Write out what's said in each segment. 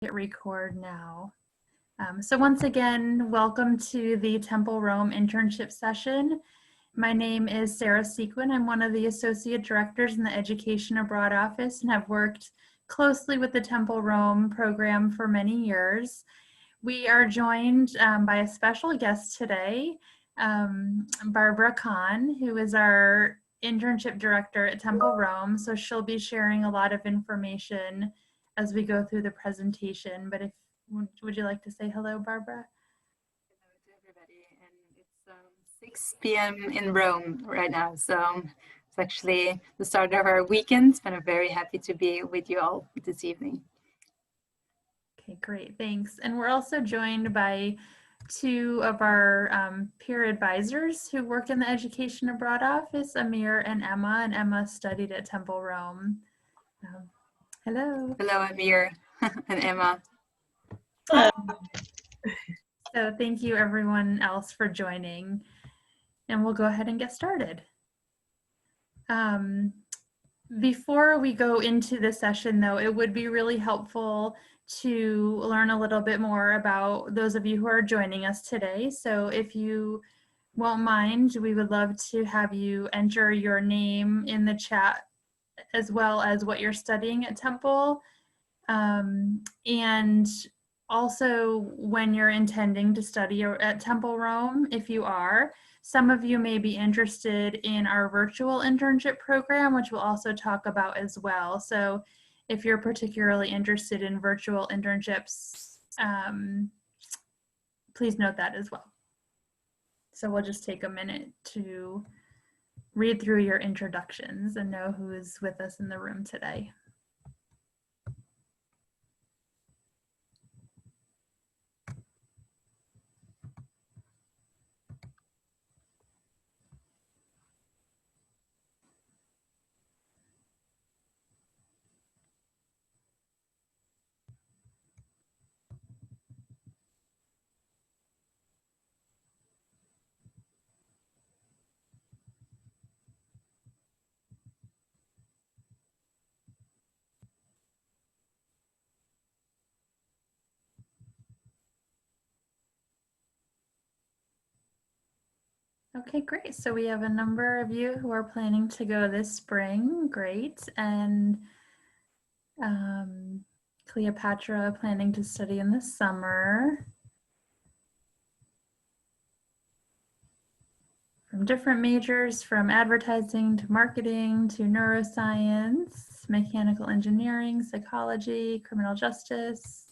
Hit record now. So once again, welcome to the Temple Rome internship session. My name is Sarah Sequin. I'm one of the Associate Directors in the Education Abroad Office and have worked closely with the Temple Rome program for many years. We are joined by a special guest today, Barbara Kahn, who is our Internship Director at Temple Rome. So she'll be sharing a lot of information as we go through the presentation. But would you like to say hello, Barbara? Hello to everybody, and it's 6 p.m. in Rome right now, so it's actually the start of our weekend, but I'm very happy to be with you all this evening. Okay, great, thanks. And we're also joined by two of our peer advisors who work in the Education Abroad Office, Amir and Emma studied at Temple Rome. Hello. Hello, Amir and Emma. So thank you everyone else for joining, and we'll go ahead and get started. Before we go into the session though, it would be really helpful to learn a little bit more about those of you who are joining us today. So if you won't mind, we would love to have you enter your name in the chat as well as what you're studying at Temple. And also when you're intending to study at Temple Rome, if you are. Some of you may be interested in our virtual internship program, which we'll also talk about as well. So if you're particularly interested in virtual internships, please note that as well. So we'll just take a minute to read through your introductions and know who is with us in the room today. Okay, great. So we have a number of you who are planning to go this spring. Great. And Cleopatra planning to study in the summer. From different majors, from advertising to marketing to neuroscience, mechanical engineering, psychology, criminal justice,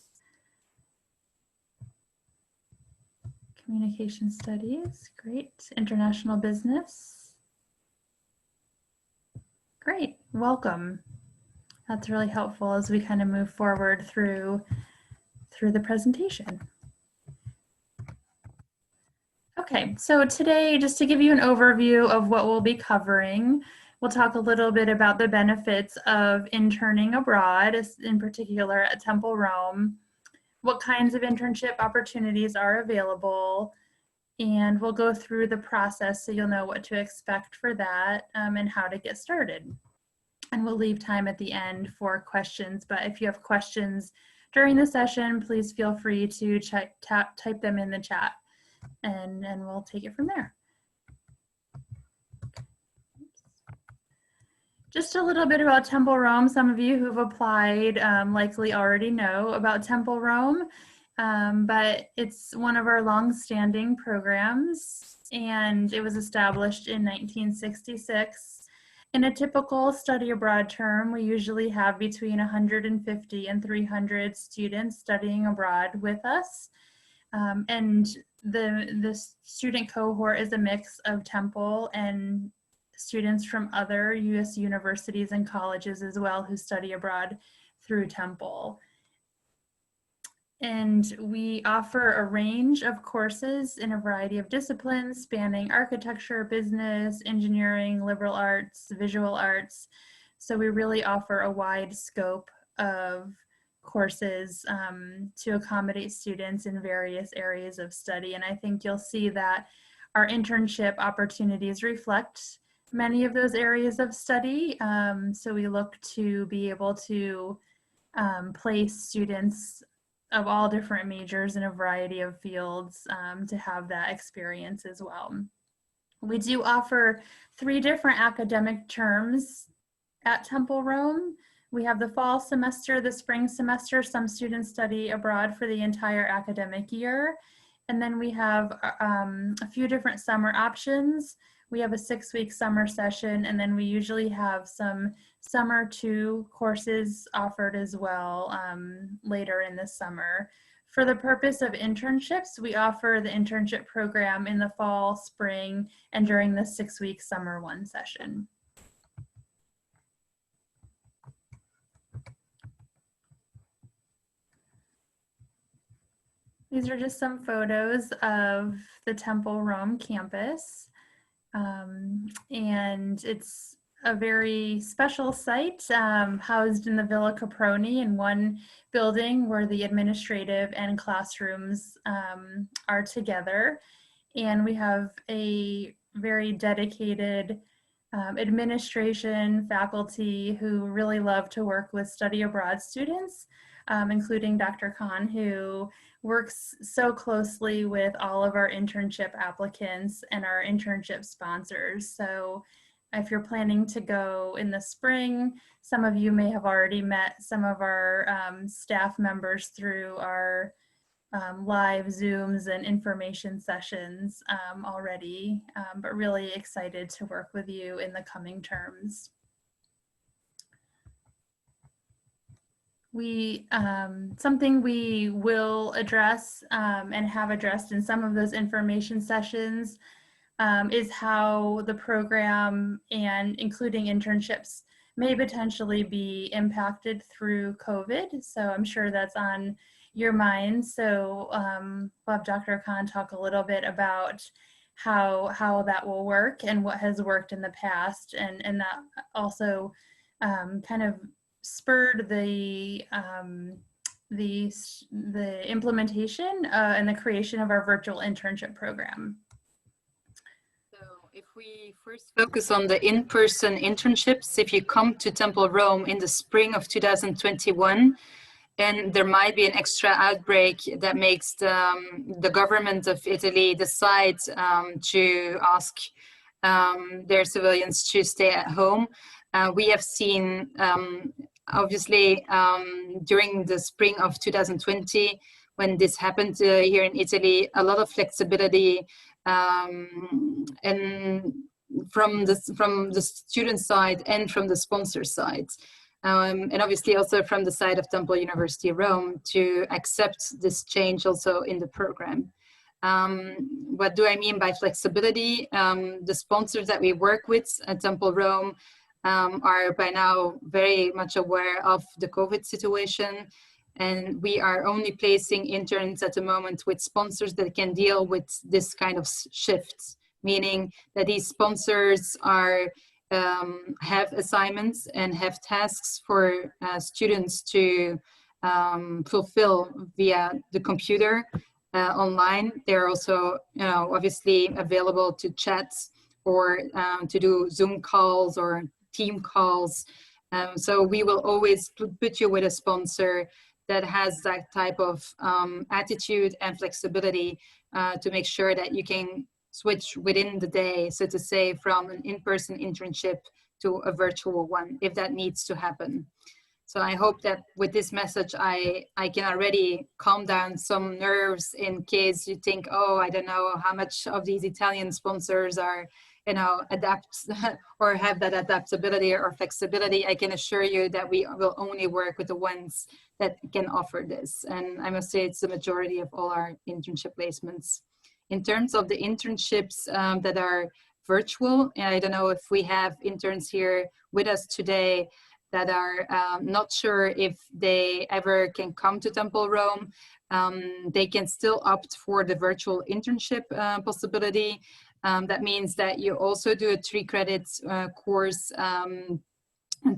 communication studies, great. International business. Great, welcome. That's really helpful as we kind of move forward through the presentation. Okay, so today, just to give you an overview of what we'll be covering, we'll talk a little bit about the benefits of interning abroad, in particular at Temple Rome, what kinds of internship opportunities are available, and we'll go through the process so you'll know what to expect for that and how to get started. And we'll leave time at the end for questions, but if you have questions during the session, please feel free to type them in the chat and we'll take it from there. Just a little bit about Temple Rome. Some of you who've applied likely already know about Temple Rome, but it's one of our long-standing programs, and it was established in 1966. In a typical study abroad term, we usually have between 150 and 300 students studying abroad with us. And the student cohort is a mix of Temple and students from other U.S. universities and colleges as well who study abroad through Temple. And we offer a range of courses in a variety of disciplines spanning architecture, business, engineering, liberal arts, visual arts. So we really offer a wide scope of courses to accommodate students in various areas of study. And I think you'll see that our internship opportunities reflect many of those areas of study. So we look to be able to place students of all different majors in a variety of fields to have that experience as well. We do offer 3 different academic terms at Temple Rome. We have the fall semester, the spring semester. Some students study abroad for the entire academic year. And then we have a few different summer options. We have a 6-week summer session, and then we usually have some summer 2 courses offered as well later in the summer. For the purpose of internships, we offer the internship program in the fall, spring, and during the 6-week summer 1 session. These are just some photos of the Temple Rome campus. And it's a very special site housed in the Villa Caproni in one building where the administrative and classrooms are together. And we have a very dedicated administration, faculty who really love to work with study abroad students, including Dr. Khan, who works so closely with all of our internship applicants and our internship sponsors. So if you're planning to go in the spring, some of you may have already met some of our staff members through our live Zooms and information sessions already, but really excited to work with you in the coming terms. Something we will address and have addressed in some of those information sessions is how the program and including internships may potentially be impacted through COVID. So I'm sure that's on your mind. So we'll have Dr. Khan talk a little bit about how that will work and what has worked in the past, and that also kind of spurred the implementation and the creation of our virtual internship program. So if we first focus on the in-person internships, if you come to Temple Rome in the spring of 2021, and there might be an extra outbreak that makes the government of Italy decide to ask their civilians to stay at home. We have seen, obviously, during the spring of 2020, when this happened here in Italy, a lot of flexibility and from the student side and from the sponsor side. And obviously also from the side of Temple University Rome to accept this change also in the program. What do I mean by flexibility? The sponsors that we work with at Temple Rome are by now very much aware of the COVID situation, and we are only placing interns at the moment with sponsors that can deal with this kind of shifts, meaning that these sponsors are have assignments and have tasks for students to fulfill via the computer online. They're also, obviously available to chat or to do Zoom calls or team calls. So we will always put you with a sponsor that has that type of attitude and flexibility to make sure that you can switch within the day, so to say, from an in-person internship to a virtual one, if that needs to happen. So I hope that with this message, I can already calm down some nerves in case you think, oh, I don't know how much of these Italian sponsors are, adapt or have that adaptability or flexibility. I can assure you that we will only work with the ones that can offer this. And I must say it's the majority of all our internship placements. In terms of the internships that are virtual, and I don't know if we have interns here with us today that are not sure if they ever can come to Temple Rome, they can still opt for the virtual internship possibility. That means that you also do a 3 credits course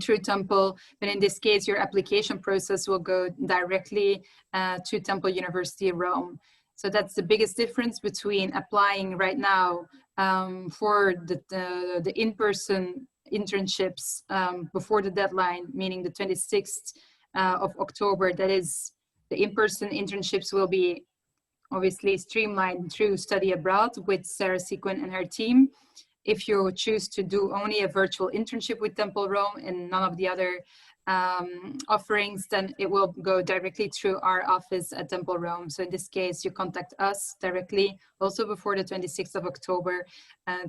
through Temple, but in this case, your application process will go directly to Temple University Rome. So that's the biggest difference between applying right now for the in-person internships before the deadline, meaning the 26th of October. That is The in-person internships will be obviously streamlined through Study Abroad with Sarah Sequin and her team. If you choose to do only a virtual internship with Temple Rome and none of the other offerings, then it will go directly through our office at Temple Rome. So in this case, you contact us directly, also before the 26th of October,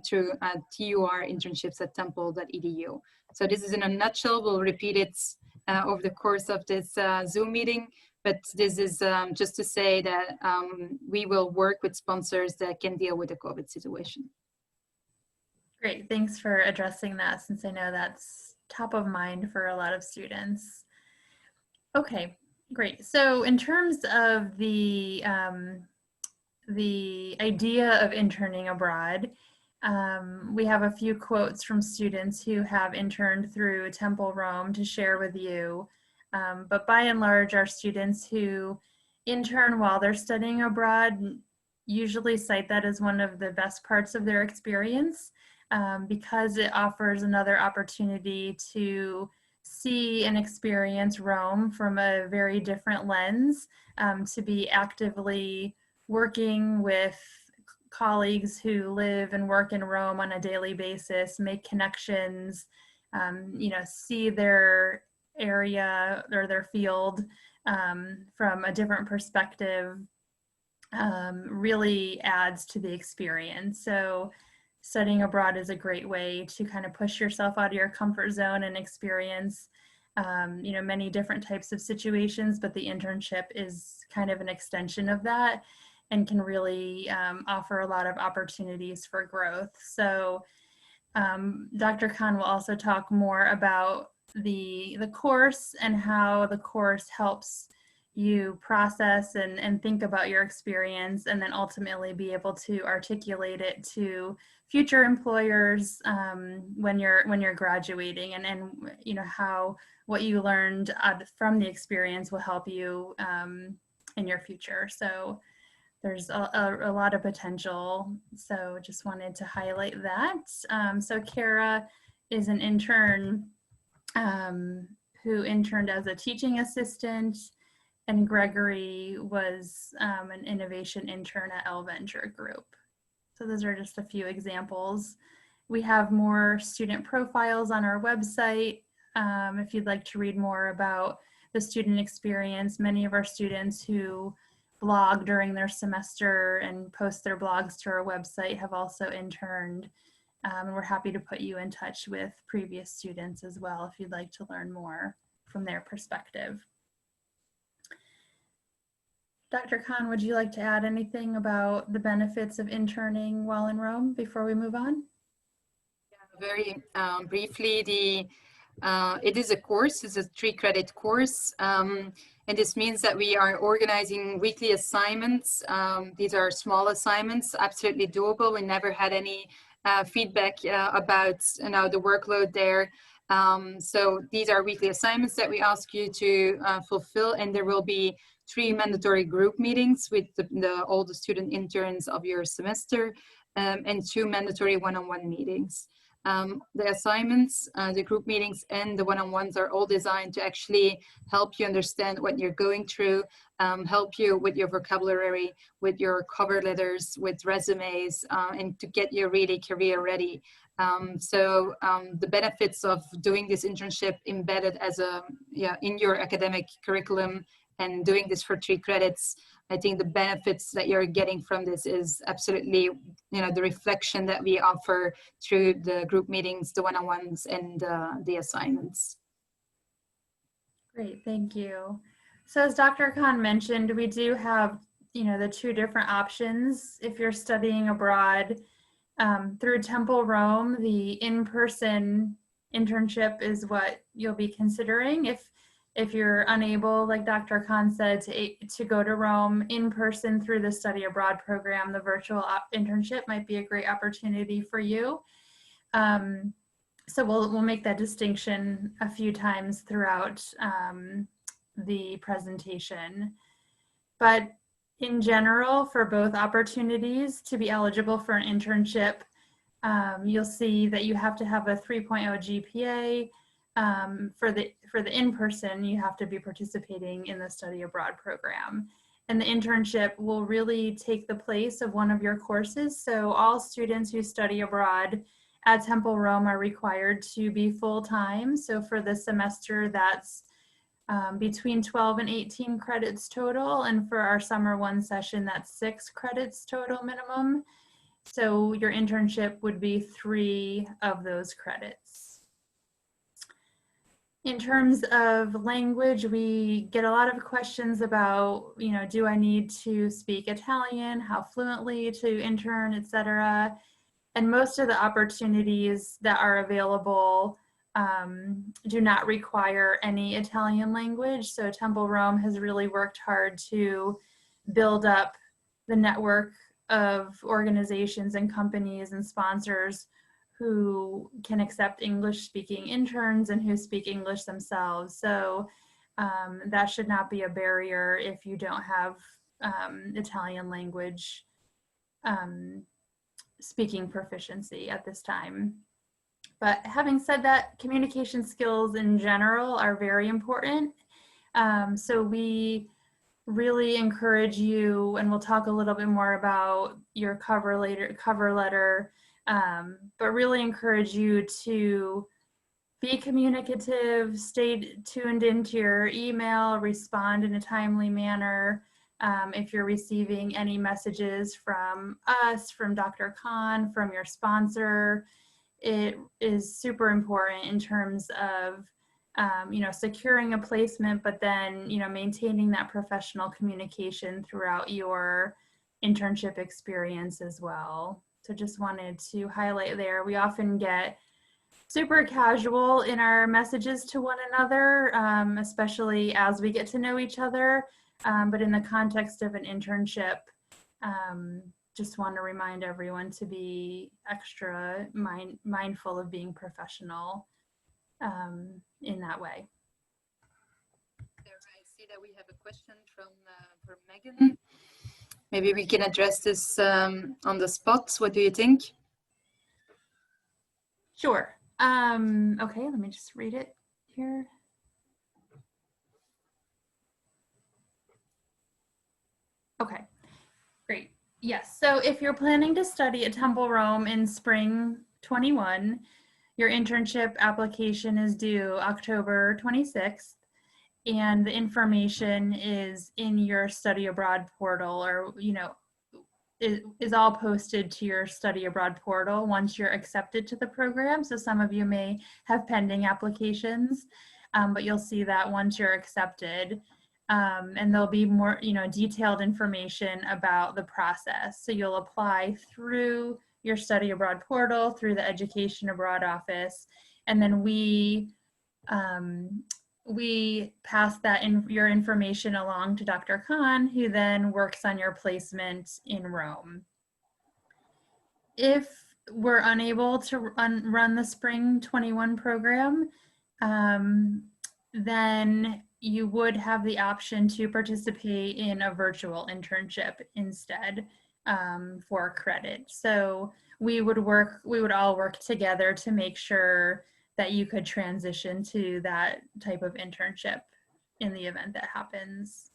through turinternships@temple.edu. So this is in a nutshell. We'll repeat it over the course of this Zoom meeting. But this is just to say that we will work with sponsors that can deal with the COVID situation. Great, thanks for addressing that, since I know that's top of mind for a lot of students. Okay, great. So in terms of the idea of interning abroad, we have a few quotes from students who have interned through Temple Rome to share with you. But by and large, our students who intern while they're studying abroad usually cite that as one of the best parts of their experience, because it offers another opportunity to see and experience Rome from a very different lens, to be actively working with colleagues who live and work in Rome on a daily basis, make connections, see their area or their field from a different perspective, really adds to the experience. So studying abroad is a great way to kind of push yourself out of your comfort zone and experience many different types of situations, but the internship is kind of an extension of that and can really offer a lot of opportunities for growth. So Dr. Khan will also talk more about the course and how the course helps you process and think about your experience, and then ultimately be able to articulate it to future employers when you're graduating, and how what you learned from the experience will help you in your future. So there's a lot of potential. So just wanted to highlight that. So Kara is an intern who interned as a teaching assistant, and Gregory was an innovation intern at L Venture Group. So those are just a few examples. We have more student profiles on our website. If you'd like to read more about the student experience, many of our students who blog during their semester and post their blogs to our website have also interned. And we're happy to put you in touch with previous students as well if you'd like to learn more from their perspective. Dr. Khan, would you like to add anything about the benefits of interning while in Rome before we move on? Yeah, very briefly, it is a course, it's a 3-credit course. And this means that we are organizing weekly assignments. These are small assignments, absolutely doable. We never had any feedback about the workload there. So these are weekly assignments that we ask you to fulfill, and there will be 3 mandatory group meetings with all the student interns of your semester, and 2 mandatory one-on-one meetings. The assignments, the group meetings, and the one-on-ones are all designed to actually help you understand what you're going through, help you with your vocabulary, with your cover letters, with resumes, and to get you really career ready. So the benefits of doing this internship embedded as in your academic curriculum and doing this for 3 credits, I think the benefits that you're getting from this is absolutely, the reflection that we offer through the group meetings, the one-on-ones, and the assignments. Great, thank you. So as Dr. Khan mentioned, we do have, the 2 different options. If you're studying abroad through Temple Rome, the in-person internship is what you'll be considering. If you're unable, like Dr. Khan said, to go to Rome in person through the study abroad program, the virtual internship might be a great opportunity for you. So we'll make that distinction a few times throughout the presentation. But in general, for both opportunities to be eligible for an internship, you'll see that you have to have a 3.0 GPA, For the in-person, you have to be participating in the study abroad program. And the internship will really take the place of one of your courses. So all students who study abroad at Temple Rome are required to be full-time. So for the semester, that's between 12 and 18 credits total. And for our summer one session, that's 6 credits total minimum. So your internship would be 3 of those credits. In terms of language, we get a lot of questions about, you know, do I need to speak Italian, how fluently to intern, etc. And most of the opportunities that are available do not require any Italian language. So Temple Rome has really worked hard to build up the network of organizations and companies and sponsors who can accept English-speaking interns and who speak English themselves. So that should not be a barrier if you don't have Italian language speaking proficiency at this time. But having said that, communication skills in general are very important. So we really encourage you, and we'll talk a little bit more about your cover letter, but really encourage you to be communicative, stay tuned into your email, respond in a timely manner. If you're receiving any messages from us, from Dr. Khan, from your sponsor, it is super important in terms of you know, securing a placement, but then, you know, maintaining that professional communication throughout your internship experience as well. So just wanted to highlight there. We often get super casual in our messages to one another, especially as we get to know each other. But in the context of an internship, just want to remind everyone to be extra mindful of being professional in that way. I see that we have a question from Megan. Maybe we can address this on the spot. What do you think? Sure. Okay, let me just read it here. Okay, great. Yes, so if you're planning to study at Temple Rome in spring 21, your internship application is due October 26th, and the information is in your study abroad portal, or, you know, is all posted to your study abroad portal once you're accepted to the program. So some of you may have pending applications, but you'll see that once you're accepted. And there'll be more, you know, detailed information about the process. So you'll apply through your study abroad portal, through the Education Abroad office, and then we pass that your information along to Dr. Khan, who then works on your placement in Rome. If we're unable to run the spring 21 program, then you would have the option to participate in a virtual internship instead for credit. So we would all work together to make sure that you could transition to that type of internship in the event that happens.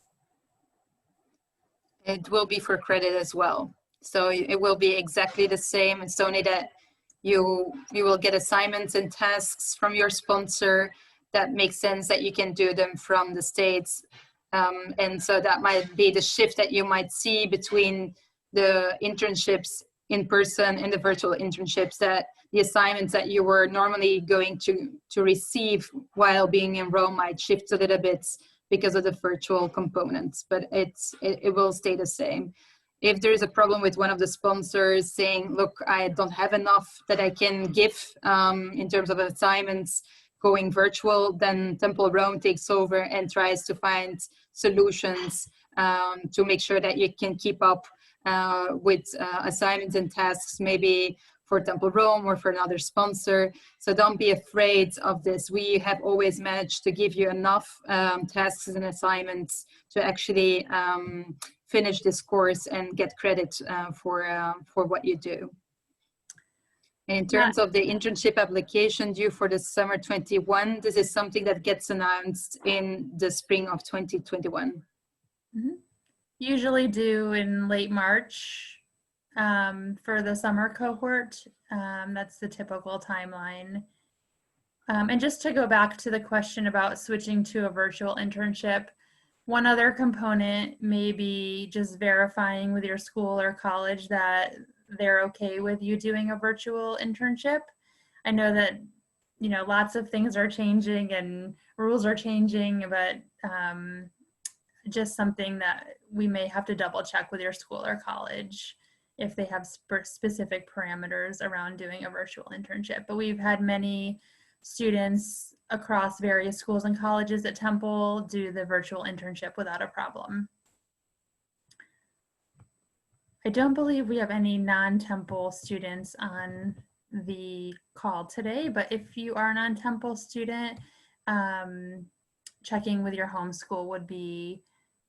It will be for credit as well. So it will be exactly the same. It's only that you will get assignments and tasks from your sponsor that makes sense that you can do them from the States. And so that might be the shift that you might see between the internships in person and the virtual internships, that the assignments that you were normally going to receive while being in Rome might shift a little bit because of the virtual components, but it will stay the same. If there is a problem with one of the sponsors saying, look, I don't have enough that I can give in terms of assignments going virtual, then Temple Rome takes over and tries to find solutions to make sure that you can keep up with assignments and tasks, maybe for Temple Rome or for another sponsor. So don't be afraid of this. We have always managed to give you enough tasks and assignments to actually finish this course and get credit for what you do. And in terms of the internship application due for the summer 21, this is something that gets announced in the spring of 2021. Usually due in late March for the summer cohort. That's the typical timeline. And just to go back to the question about switching to a virtual internship, one other component may be just verifying with your school or college that they're okay with you doing a virtual internship. I know that, you know, lots of things are changing and rules are changing, but just something that we may have to double check with your school or college if they have specific parameters around doing a virtual internship. But we've had many students across various schools and colleges at Temple do the virtual internship without a problem. I don't believe we have any non-Temple students on the call today, but if you are a non-Temple student, checking with your home school would be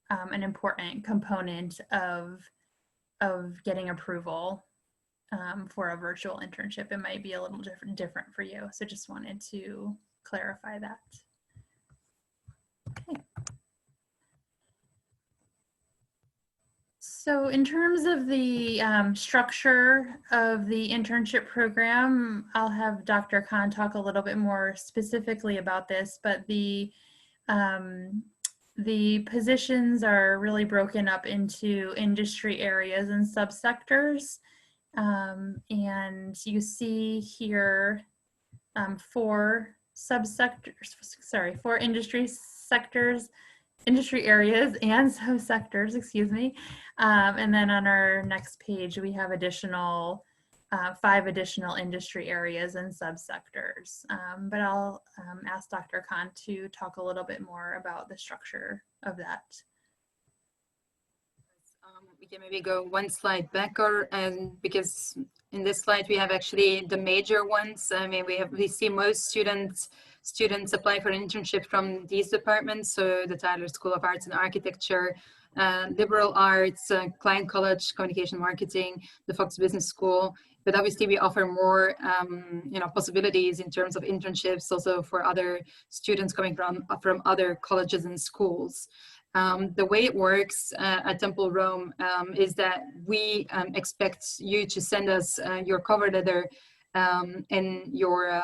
an important component of getting approval for a virtual internship. It might be a little different for you. So just wanted to clarify that. Okay. So in terms of the structure of the internship program, I'll have Dr. Khan talk a little bit more specifically about this, but the positions are really broken up into industry areas and subsectors. And you see here 4 industry areas and subsectors, excuse me. And then on our next page, we have additional 5 additional industry areas and subsectors. But I'll ask Dr. Khan to talk a little bit more about the structure of that. We can maybe go one slide back, because in this slide we have actually the major ones. I mean, we see most students apply for an internship from these departments. So the Tyler School of Arts and Architecture, Liberal Arts, Klein College, Communication Marketing, the Fox Business School. But obviously we offer more possibilities in terms of internships also for other students coming from other colleges and schools. The way it works at Temple Rome is that we expect you to send us your cover letter and your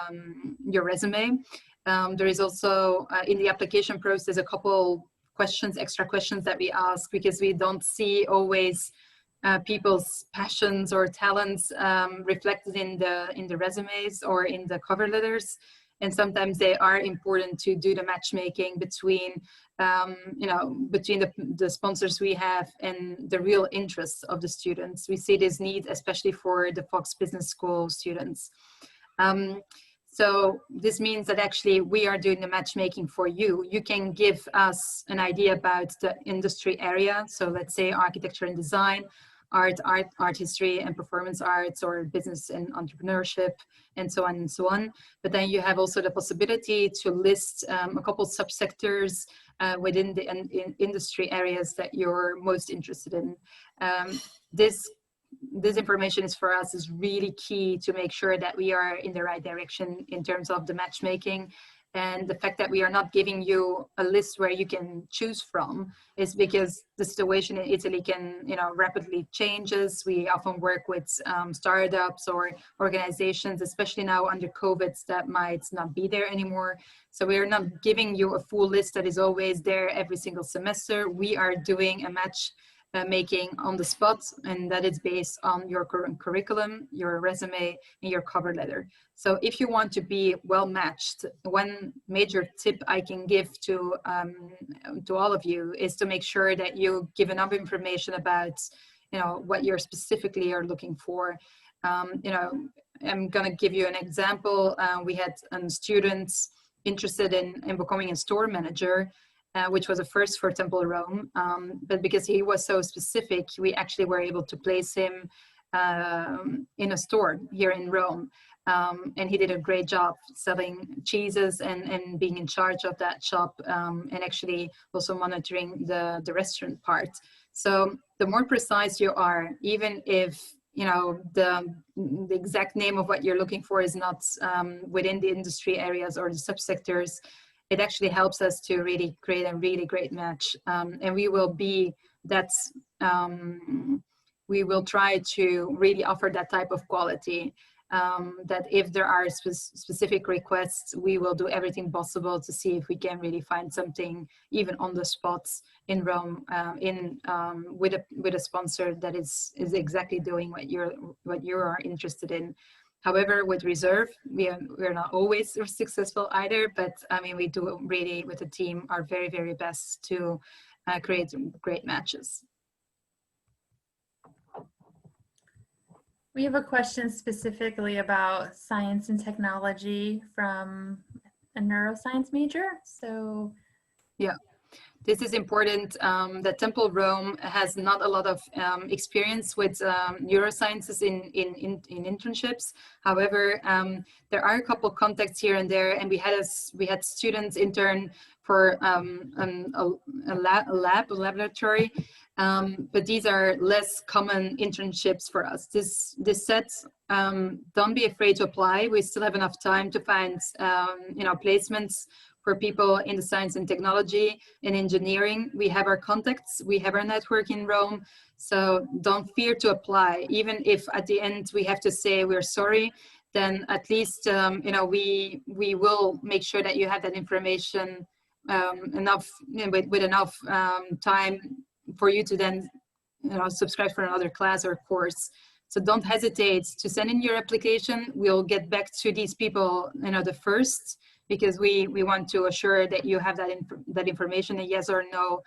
resume. There is also in the application process a couple extra questions that we ask, because we don't see always people's passions or talents reflected in the resumes or in the cover letters. And sometimes they are important to do the matchmaking between, between the sponsors we have and the real interests of the students. We see this need, especially for the Fox Business School students. So this means that actually we are doing the matchmaking for you. You can give us an idea about the industry area. So let's say architecture and design, art history and performance arts, or business and entrepreneurship, and so on and so on. But then you have also the possibility to list a couple subsectors within the industry areas that you're most interested in. This information is really key to make sure that we are in the right direction in terms of the matchmaking. And the fact that we are not giving you a list where you can choose from is because the situation in Italy can, rapidly changes. We often work with startups or organizations, especially now under COVID, that might not be there anymore. So we are not giving you a full list that is always there every single semester. We are doing a match making on the spot, and that is based on your current curriculum, your resume, and your cover letter. So if you want to be well matched, one major tip I can give to all of you is to make sure that you give enough information about what you're specifically are looking for. I'm gonna give you an example. We had students interested in becoming a store manager, which was a first for Temple Rome, but because he was so specific, we actually were able to place him in a store here in Rome. And he did a great job selling cheeses and being in charge of that shop, and actually also monitoring the restaurant part. So the more precise you are, even if you know, the exact name of what you're looking for is not within the industry areas or the subsectors, it actually helps us to really create a really great match. And we will be that's we will try to really offer that type of quality. That if there are specific requests, we will do everything possible to see if we can really find something even on the spot in Rome, with a sponsor that is exactly doing what you are interested in. However, with reserve, we're not always successful either, but I mean, we do really with the team our very, very best to create great matches. We have a question specifically about science and technology from a neuroscience major. So yeah, this is important. That Temple Rome has not a lot of experience with neurosciences in internships. However, there are a couple contacts here and there, and we had students intern for a laboratory. But these are less common internships for us. This said, don't be afraid to apply. We still have enough time to find placements for people in the science and technology and engineering. We have our contacts, we have our network in Rome, so don't fear to apply. Even if at the end we have to say we're sorry, then at least we will make sure that you have that information enough with enough time for you to then subscribe for another class or course. So don't hesitate to send in your application. We'll get back to these people the first, because we want to assure that you have that information, a yes or no,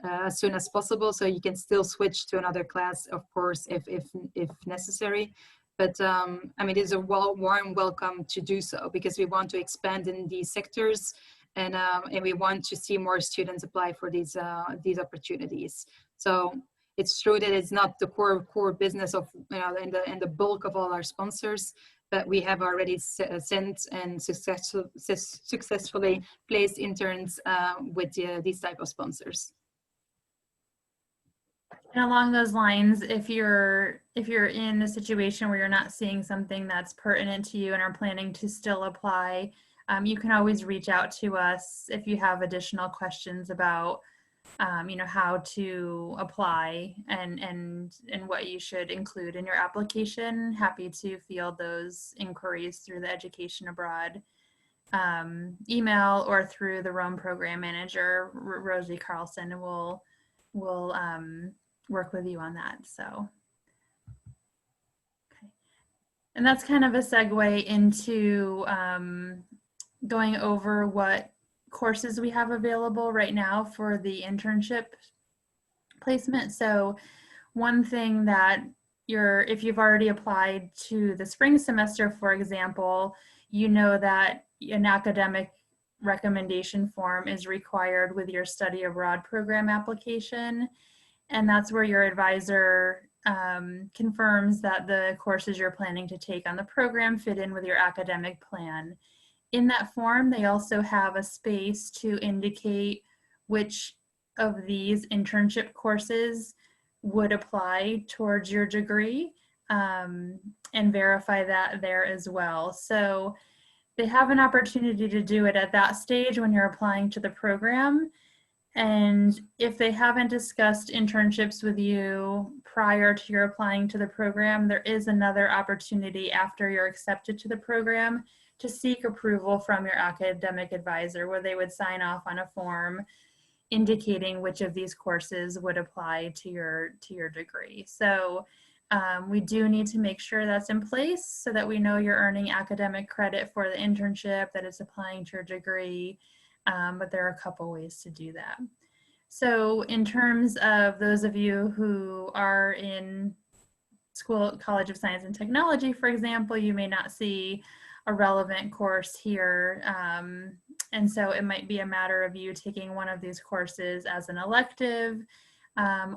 as soon as possible, so you can still switch to another class, of course, if necessary. But I mean, it is a warm welcome to do so, because we want to expand in these sectors, and we want to see more students apply for these opportunities. So it's true that it's not the core business of and the bulk of all our sponsors, but we have already sent and successfully placed interns with these type of sponsors. And along those lines, if you're in a situation where you're not seeing something that's pertinent to you and are planning to still apply, you can always reach out to us if you have additional questions about how to apply and what you should include in your application. Happy to field those inquiries through the Education Abroad email or through the Rome program manager, Rosie Carlson, and we'll work with you on that. So, okay. And that's kind of a segue into going over what courses we have available right now for the internship placement. So one thing that if you've already applied to the spring semester, for example, you know that an academic recommendation form is required with your study abroad program application. And that's where your advisor confirms that the courses you're planning to take on the program fit in with your academic plan. In that form, they also have a space to indicate which of these internship courses would apply towards your degree, and verify that there as well. So they have an opportunity to do it at that stage when you're applying to the program. And if they haven't discussed internships with you prior to your applying to the program, there is another opportunity after you're accepted to the program to seek approval from your academic advisor, where they would sign off on a form indicating which of these courses would apply to your degree. So we do need to make sure that's in place so that we know you're earning academic credit for the internship, that it's applying to your degree, but there are a couple ways to do that. So in terms of those of you who are in College of Science and Technology, for example, you may not see a relevant course here. And so it might be a matter of you taking one of these courses as an elective,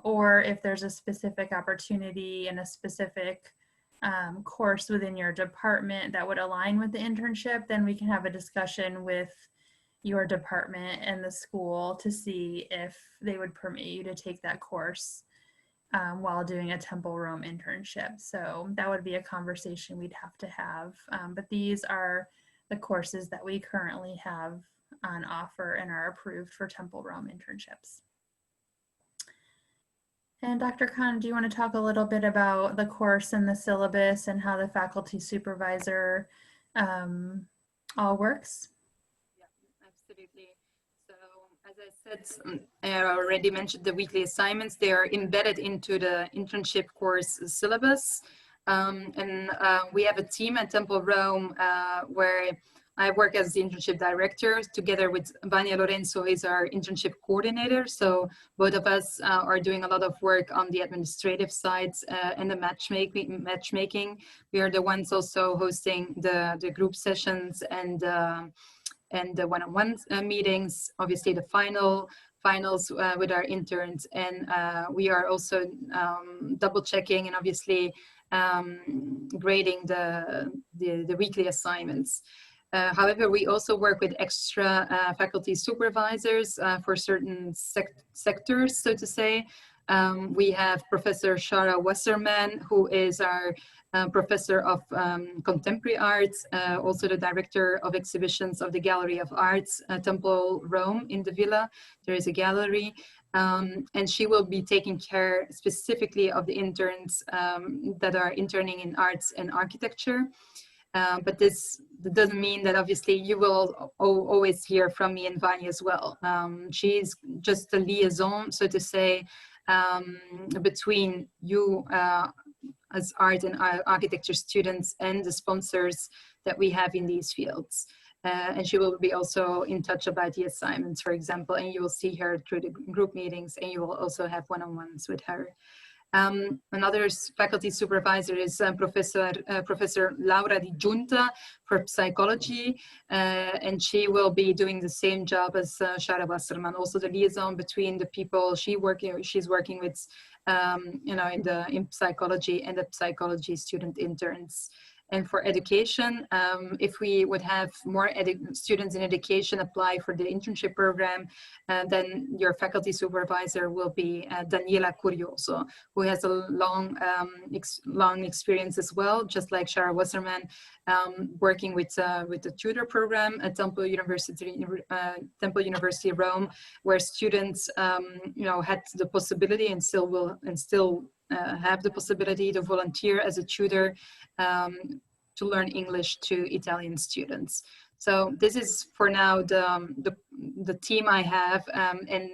or if there's a specific opportunity and a specific course within your department that would align with the internship, then we can have a discussion with your department and the school to see if they would permit you to take that course. while doing a Temple Rome internship. So that would be a conversation we'd have to have. But these are the courses that we currently have on offer and are approved for Temple Rome internships. And Dr. Khan, do you want to talk a little bit about the course and the syllabus and how the faculty supervisor all works? Yeah, absolutely. So as I said, I already mentioned the weekly assignments. They are embedded into the internship course syllabus. We have a team at Temple Rome where I work as the internship director together with Vania Lorenzo, is our internship coordinator. So both of us are doing a lot of work on the administrative sides and the matchmaking. We are the ones also hosting the group sessions and the one-on-one meetings, obviously the finals with our interns. And we are also double checking and obviously grading the weekly assignments. However, we also work with extra faculty supervisors for certain sectors, so to say. We have Professor Shara Wasserman, who is our professor of contemporary arts, also the director of exhibitions of the Gallery of Arts at Temple Rome in the Villa. There is a gallery. And she will be taking care specifically of the interns that are interning in arts and architecture. But this doesn't mean that obviously you will always hear from me and Vanya as well. She's just a liaison, so to say, between you as art and architecture students and the sponsors that we have in these fields. And she will be also in touch about the assignments, for example, and you will see her through the group meetings, and you will also have one-on-ones with her. Another faculty supervisor is Professor Laura Di Giunta for psychology, and she will be doing the same job as Shara Wasserman, also the liaison between the people she's working with, in psychology and the psychology student interns. And for education, if we would have more students in education apply for the internship program, then your faculty supervisor will be Daniela Curioso, who has a long experience as well, just like Shara Wasserman, working with the tutor program at Temple University Rome, where students, had the possibility and still will have the possibility to volunteer as a tutor to learn English to Italian students. So this is for now the team I have, and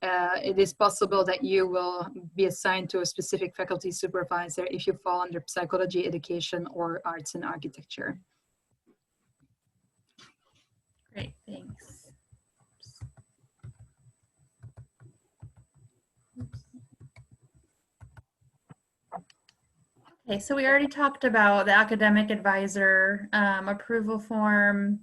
it is possible that you will be assigned to a specific faculty supervisor if you fall under psychology, education, or arts and architecture. Great, thanks. Okay, so we already talked about the academic advisor approval form.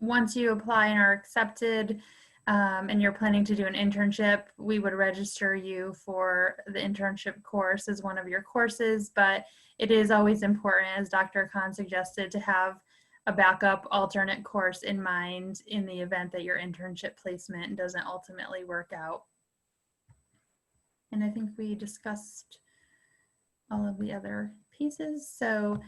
Once you apply and are accepted and you're planning to do an internship, we would register you for the internship course as one of your courses, but it is always important, as Dr. Khan suggested, to have a backup alternate course in mind in the event that your internship placement doesn't ultimately work out. And I think we discussed all of the other pieces. So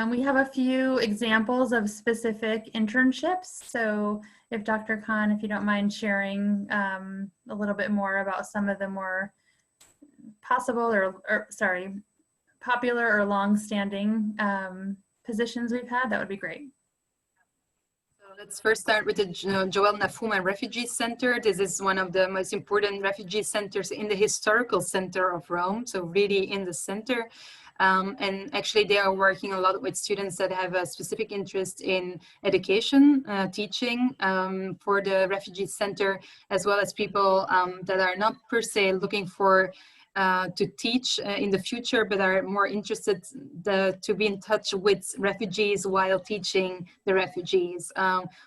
we have a few examples of specific internships. So if Dr. Khan, if you don't mind sharing a little bit more about some of the more popular or long-standing positions we've had, that would be great. Let's first start with the Joel Nafuma Refugee Center. This is one of the most important refugee centers in the historical center of Rome, so really in the center. And actually they are working a lot with students that have a specific interest in education, teaching for the refugee center, as well as people that are not per se looking for to teach in the future, but are more interested to be in touch with refugees while teaching the refugees,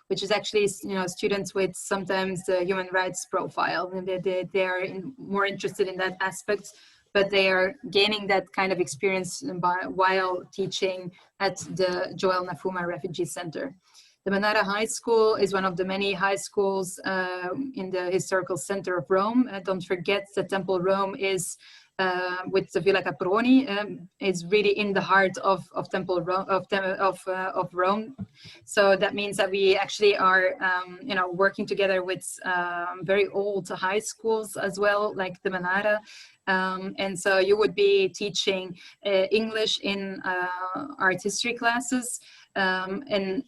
which is actually, students with sometimes the human rights profile. They are more interested in that aspect, but they are gaining that kind of experience while teaching at the Joel Nafuma Refugee Center. The Manara High School is one of the many high schools in the historical center of Rome. Don't forget that Temple Rome is with the Villa Caproni is really in the heart of Temple Rome, of Rome. So that means that we actually are working together with very old high schools as well, like the Manara. And so you would be teaching English in art history classes, and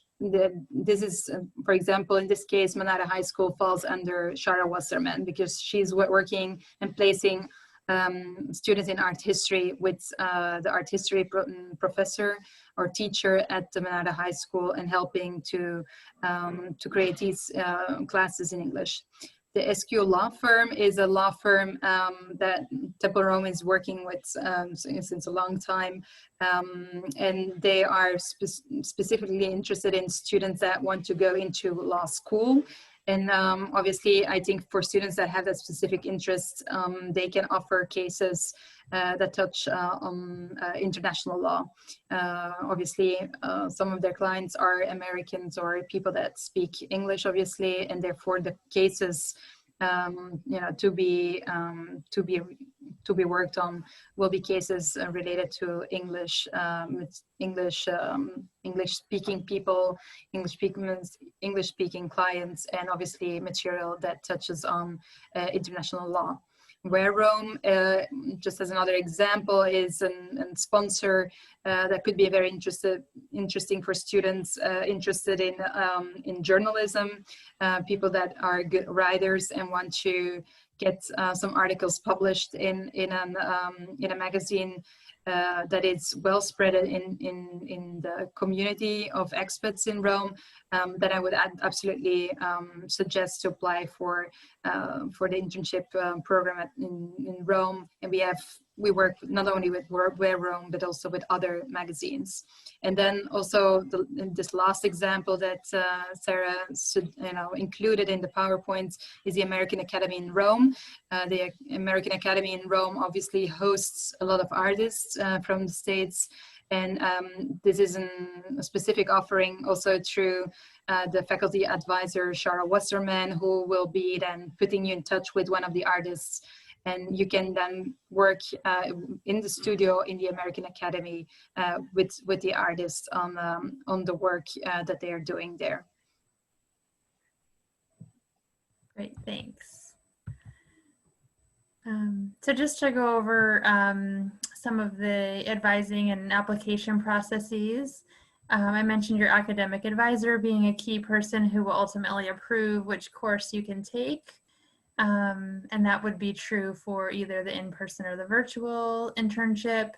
this is, for example, in this case, Manara High School falls under Shara Wasserman because she's working and placing students in art history with the art history professor or teacher at the Manara High School and helping to create these classes in English. The SQ law firm is a law firm that Temple Rome is working with since a long time. And they are specifically interested in students that want to go into law school. And obviously, I think for students that have that specific interest, they can offer cases that touch on international law. Obviously, some of their clients are Americans or people that speak English, obviously, and therefore the cases to be worked on will be cases related to English, English-speaking people, English-speaking clients, and obviously material that touches on international law. Where Rome, just as another example, is a sponsor that could be very interesting for students interested in journalism, people that are good writers and want to get some articles published in a magazine that is well spread in the community of expats in Rome. Then I would absolutely suggest to apply for the internship program in Rome. And we work not only with Where Rome, but also with other magazines. And then also this last example that Sarah included in the PowerPoint is the American Academy in Rome. The American Academy in Rome obviously hosts a lot of artists from the States. And this is a specific offering also through the faculty advisor, Shara Wasserman, who will be then putting you in touch with one of the artists. And you can then work in the studio in the American Academy with the artists on the work that they are doing there. Great, thanks. So just to go over some of the advising and application processes, I mentioned your academic advisor being a key person who will ultimately approve which course you can take. And that would be true for either the in-person or the virtual internship.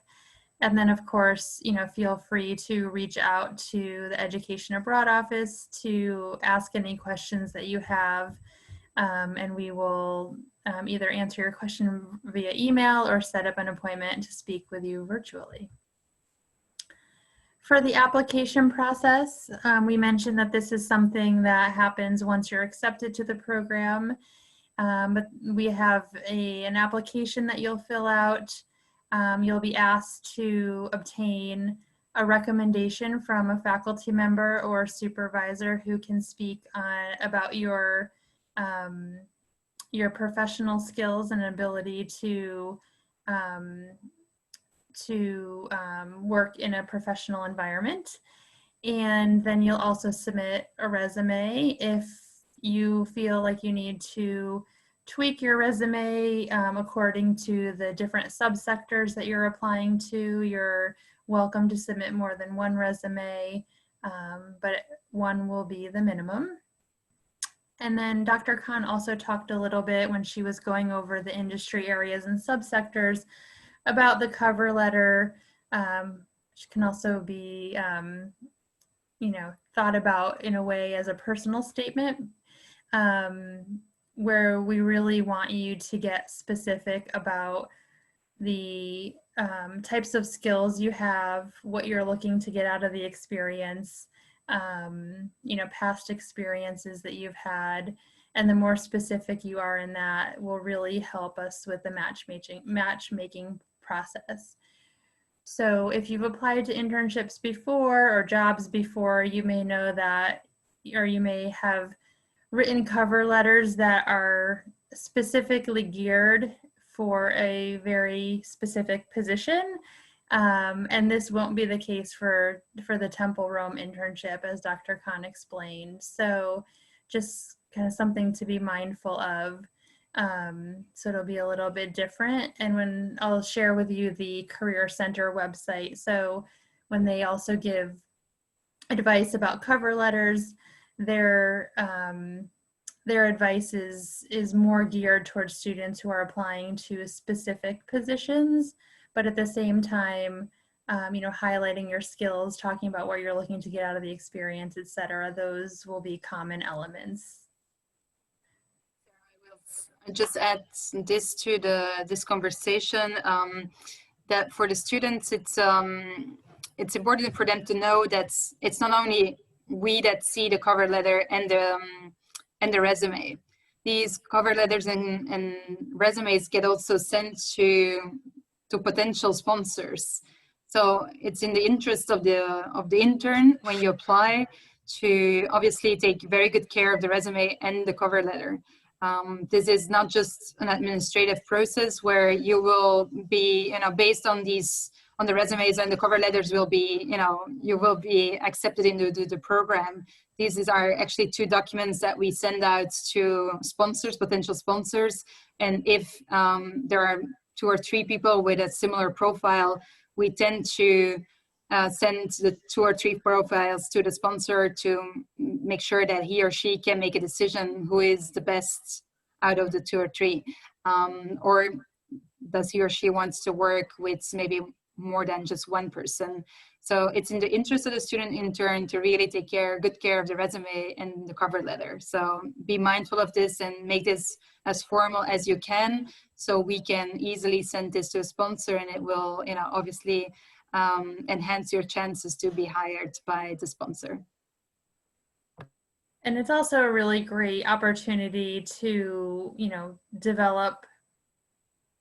And then, of course, feel free to reach out to the Education Abroad office to ask any questions that you have. And we will either answer your question via email or set up an appointment to speak with you virtually. For the application process, we mentioned that this is something that happens once you're accepted to the program. But we have an application that you'll fill out. You'll be asked to obtain a recommendation from a faculty member or supervisor who can speak about your professional skills and ability to work in a professional environment. And then you'll also submit a resume if you feel like you need to tweak your resume according to the different subsectors that you're applying to. You're welcome to submit more than one resume, but one will be the minimum. And then Dr. Khan also talked a little bit when she was going over the industry areas and subsectors about the cover letter, which can also be thought about in a way as a personal statement, where we really want you to get specific about the types of skills you have, what you're looking to get out of the experience, past experiences that you've had, and the more specific you are in that will really help us with the matchmaking process. So if you've applied to internships before or jobs before, you may know that or you may have written cover letters that are specifically geared for a very specific position. And this won't be the case for the Temple Rome internship, as Dr. Khan explained. So just kind of something to be mindful of. So it'll be a little bit different. And when I'll share with you the Career Center website. So when they also give advice about cover letters, their advice is more geared towards students who are applying to specific positions, but at the same time, highlighting your skills, talking about what you're looking to get out of the experience, etc. Those will be common elements. I will just add this to this conversation, that for the students, it's important for them to know that it's not only we that see the cover letter and the resume. These cover letters and resumes get also sent to potential sponsors. So it's in the interest of the intern, when you apply, to obviously take very good care of the resume and the cover letter. This is not just an administrative process where you will be, based on the resumes and the cover letters will be, you will be accepted into the program. These are actually 2 documents that we send out to sponsors, potential sponsors. And if there are 2 or 3 people with a similar profile, we tend to send the 2 or 3 profiles to the sponsor to make sure that he or she can make a decision who is the best out of the 2 or 3. Or does he or she wants to work with maybe more than just one person. So it's in the interest of the student intern to really take good care of the resume and the cover letter. So be mindful of this and make this as formal as you can, so we can easily send this to a sponsor, and it will, obviously enhance your chances to be hired by the sponsor. And it's also a really great opportunity to, develop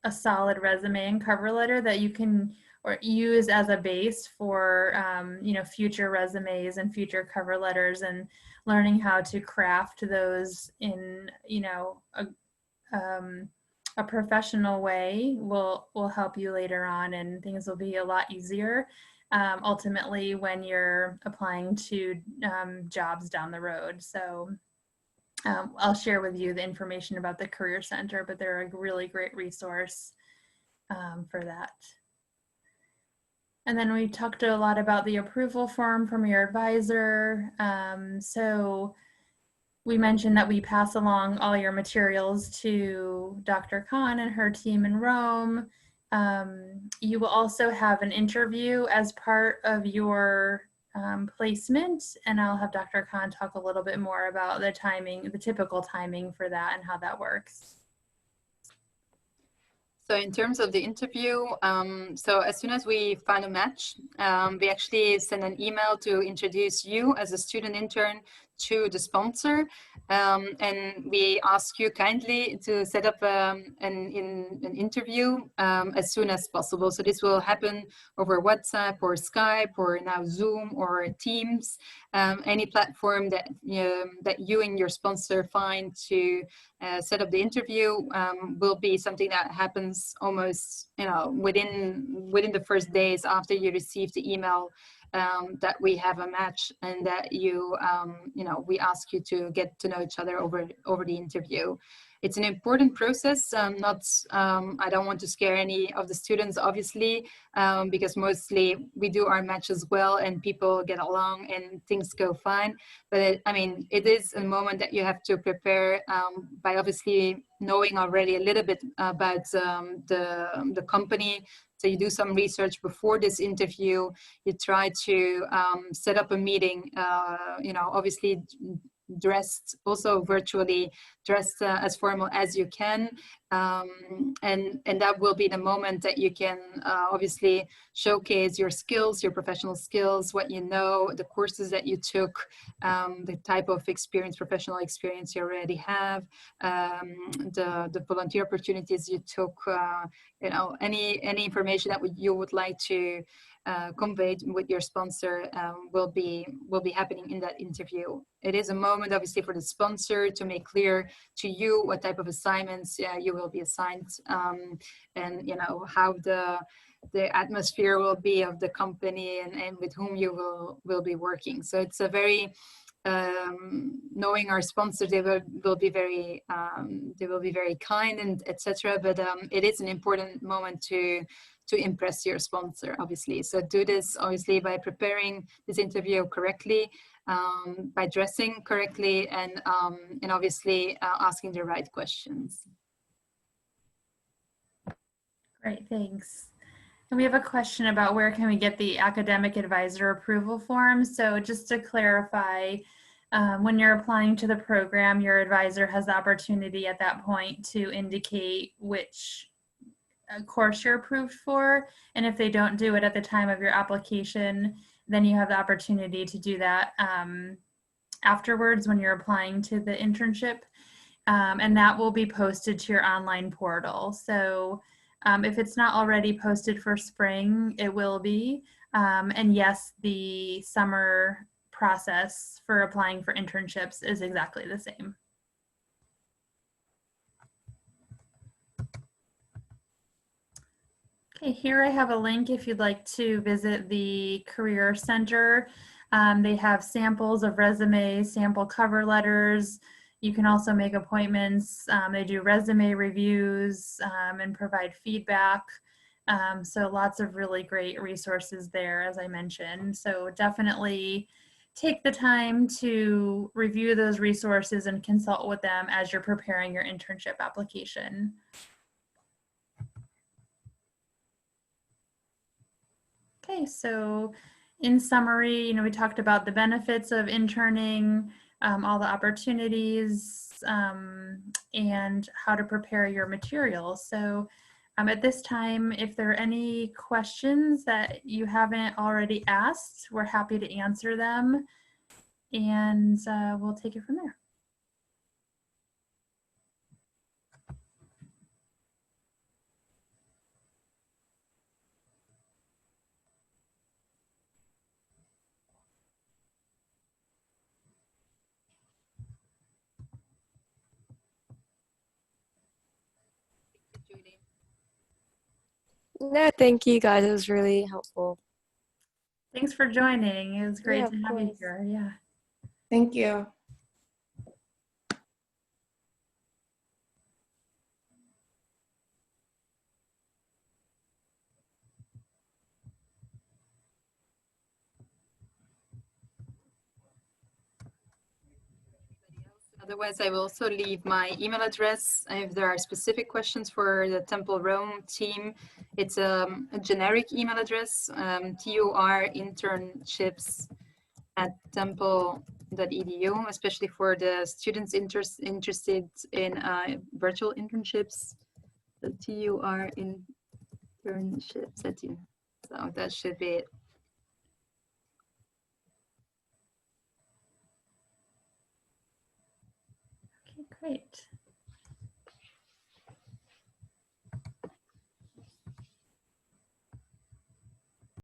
a solid resume and cover letter that you can use as a base for, future resumes and future cover letters, and learning how to craft those in, a professional way will help you later on, and things will be a lot easier ultimately when you're applying to jobs down the road. So I'll share with you the information about the Career Center, but they're a really great resource for that. And then we talked a lot about the approval form from your advisor. So we mentioned that we pass along all your materials to Dr. Khan and her team in Rome. You will also have an interview as part of your placement, and I'll have Dr. Khan talk a little bit more about the timing, the typical timing for that and how that works. So in terms of the interview, so as soon as we find a match, we actually send an email to introduce you as a student intern to the sponsor, and we ask you kindly to set up an interview as soon as possible. So this will happen over WhatsApp or Skype or now Zoom or Teams, any platform that you and your sponsor find to set up the interview will be something that happens almost within the first days after you receive the email that we have a match, and that we ask you to get to know each other over the interview. It's an important process. I don't want to scare any of the students, obviously, because mostly we do our matches well and people get along and things go fine. But it is a moment that you have to prepare by obviously knowing already a little bit about the company. So you do some research before this interview. You try to set up a meeting, obviously dressed, also virtually dressed as formal as you can. and that will be the moment that you can obviously showcase your skills, your professional skills, what you know, the courses that you took, the type of experience, professional experience you already have, the volunteer opportunities you took, you know, any information that you would like to convey with your sponsor will be happening in that interview. It is a moment, obviously, for the sponsor to make clear to you what type of assignments you will be assigned, and you know how the atmosphere will be of the company and with whom you will be working. So it's a very knowing our sponsor, they will be very kind and etc. But it is an important moment to impress your sponsor, obviously. So do this obviously by preparing this interview correctly, by dressing correctly, and obviously asking the right questions. Great, thanks. And we have a question about where can we get the academic advisor approval form. So just to clarify, when you're applying to the program, your advisor has the opportunity at that point to indicate which course you're approved for. And if they don't do it at the time of your application, then you have the opportunity to do that afterwards when you're applying to the internship. And that will be posted to your online portal. So if it's not already posted for spring, it will be. And yes, the summer process for applying for internships is exactly the same. Okay, here I have a link if you'd like to visit the Career Center. They have samples of resumes, sample cover letters. You can also make appointments. They do resume reviews and provide feedback. So lots of really great resources there, as I mentioned. So definitely take the time to review those resources and consult with them as you're preparing your internship application. Okay, so in summary, we talked about the benefits of interning, all the opportunities, and how to prepare your materials. So at this time, if there are any questions that you haven't already asked, we're happy to answer them, and we'll take it from there. No, thank you guys. It was really helpful. Thanks for joining. It was great Yeah, to of have you course. here. Yeah. Thank you. Otherwise, I will also leave my email address if there are specific questions for the Temple Rome team. It's a generic email address, TUR internships @temple.edu, especially for the students interested in virtual internships. The TUR internships so that should be it. Okay, great.